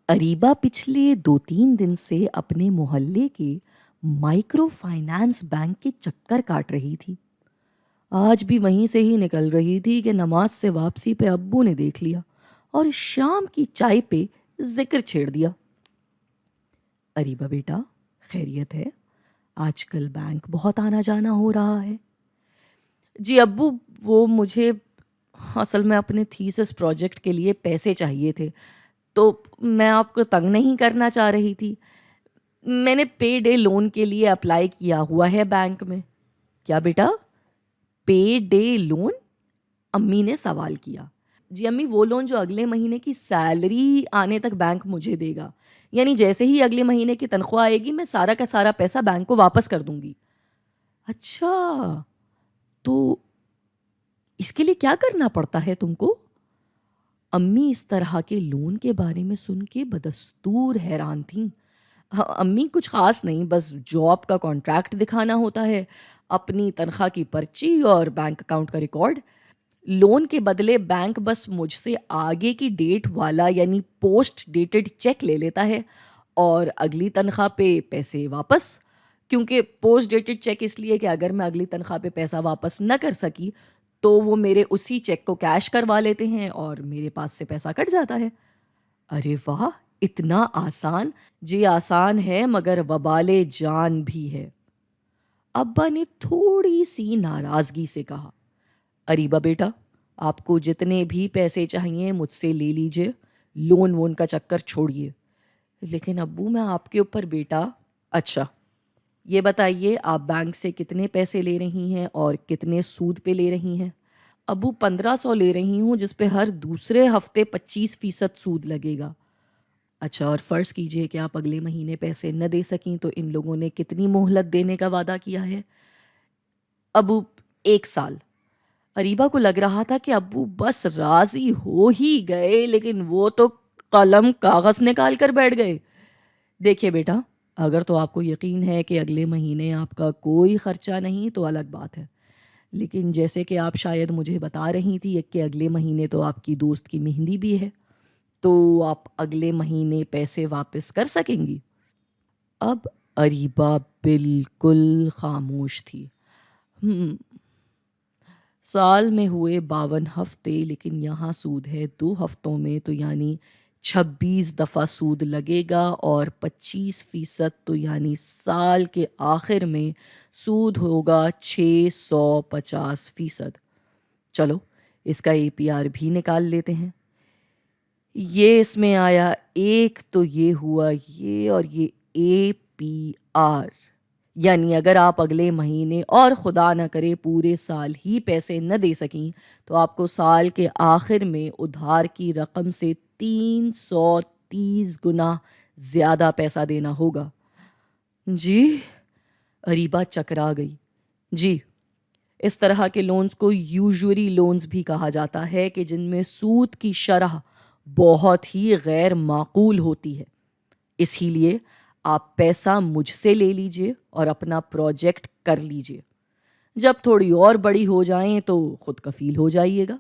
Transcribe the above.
अरीबा पिछले 2-3 दिन से अपने मोहल्ले के माइक्रो फाइनेंस बैंक के चक्कर काट रही थी। आज भी वहीं से ही निकल रही थी कि नमाज से वापसी पे अब्बू ने देख लिया और शाम की चाय पे जिक्र छेड़ दिया। अरीबा बेटा, खैरियत है? आजकल बैंक बहुत आना जाना हो रहा है। जी अब्बू, वो मुझे असल में अपने थीसिस प्रोजेक्ट के लिए पैसे चाहिए थे, तो मैं आपको तंग नहीं करना चाह रही थी। मैंने पे डे लोन के लिए अप्लाई किया हुआ है बैंक में। क्या बेटा? पे डे लोन? अम्मी ने सवाल किया। जी अम्मी, वो लोन जो अगले महीने की सैलरी आने तक बैंक मुझे देगा। यानी जैसे ही अगले महीने की तनख्वाह आएगी मैं सारा का सारा पैसा बैंक को वापस कर दूंगी। अच्छा, तो इसके लिए क्या करना पड़ता है तुमको? अम्मी इस तरह के लोन के बारे में सुन के बदस्तूर हैरान थीं। हाँ, अम्मी कुछ ख़ास नहीं, बस जॉब का कॉन्ट्रैक्ट दिखाना होता है, अपनी तनख्वाह की पर्ची और बैंक अकाउंट का रिकॉर्ड। लोन के बदले बैंक बस मुझसे आगे की डेट वाला यानी पोस्ट डेटेड चेक ले लेता है और अगली तनख्वाह पे पैसे वापस। क्योंकि पोस्ट डेटेड चेक इसलिए कि अगर मैं अगली तनख्वाह पे पैसा वापस न कर सकी तो वो मेरे उसी चेक को कैश करवा लेते हैं और मेरे पास से पैसा कट जाता है। अरे वाह, इतना आसान? जी आसान है, मगर वबाले जान भी है। अब्बा ने थोड़ी सी नाराजगी से कहा। अरीबा बेटा, आपको जितने भी पैसे चाहिए मुझसे ले लीजिए, लोन वोन का चक्कर छोड़िए। लेकिन अब्बू, मैं आपके ऊपर बेटा। अच्छा, ये बताइए आप बैंक से कितने पैसे ले रही हैं और कितने सूद पे ले रही हैं? अब्बू, 1500 ले रही हूँ, जिस पे हर दूसरे हफ्ते 25% सूद लगेगा। अच्छा, और फ़र्ज़ कीजिए कि आप अगले महीने पैसे न दे सकीं तो इन लोगों ने कितनी मोहलत देने का वादा किया है? अब्बू, 1 साल। अरीबा को लग रहा था कि अब्बू बस राज़ी हो ही गए, लेकिन वो तो कलम कागज़ निकाल कर बैठ गए। देखिए बेटा, अगर तो आपको यकीन है कि अगले महीने आपका कोई ख़र्चा नहीं तो अलग बात है। लेकिन जैसे कि आप शायद मुझे बता रही थी कि अगले महीने तो आपकी दोस्त की मेहंदी भी है, तो आप अगले महीने पैसे वापस कर सकेंगी? अब अरीबा बिल्कुल खामोश थी। हम्म, साल में हुए 52 हफ्ते, लेकिन यहाँ सूद है 2 हफ्तों में, तो यानी 26 दफ़ा सूद लगेगा और 25% तो यानी साल के आखिर में सूद होगा 650%। चलो, इसका एपीआर भी निकाल लेते हैं। ये इसमें आया एक, तो ये हुआ ये, और ये एपीआर। यानी अगर आप अगले महीने और खुदा न करे पूरे साल ही पैसे न दे सकें तो आपको साल के आखिर में उधार की रकम से 330 गुना ज़्यादा पैसा देना होगा। जी? अरीबा चकरा गई। जी, इस तरह के लोन्स को यूजुअरी लोन्स भी कहा जाता है कि जिनमें सूद की शरह बहुत ही गैर माकूल होती है। इसीलिए आप पैसा मुझसे ले लीजिए और अपना प्रोजेक्ट कर लीजिए। जब थोड़ी और बड़ी हो जाएं तो खुद कफील हो जाइएगा।